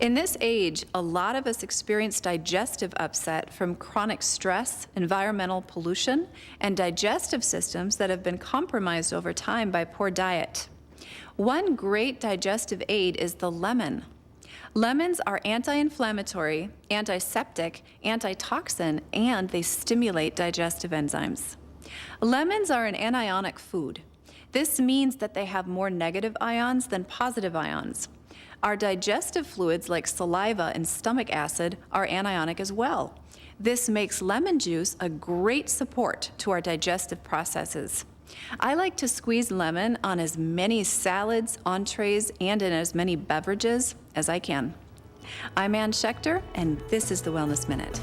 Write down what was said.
In this age, a lot of us experience digestive upset from chronic stress, environmental pollution, and digestive systems that have been compromised over time by poor diet. One great digestive aid is the lemon. Lemons are anti-inflammatory, antiseptic, antitoxin, and they stimulate digestive enzymes. Lemons are an anionic food. This means that they have more negative ions than positive ions. Our digestive fluids like saliva and stomach acid are anionic as well. This makes lemon juice a great support to our digestive processes. I like to squeeze lemon on as many salads, entrees, and in as many beverages as I can. I'm Ann Schechter, and this is the Wellness Minute.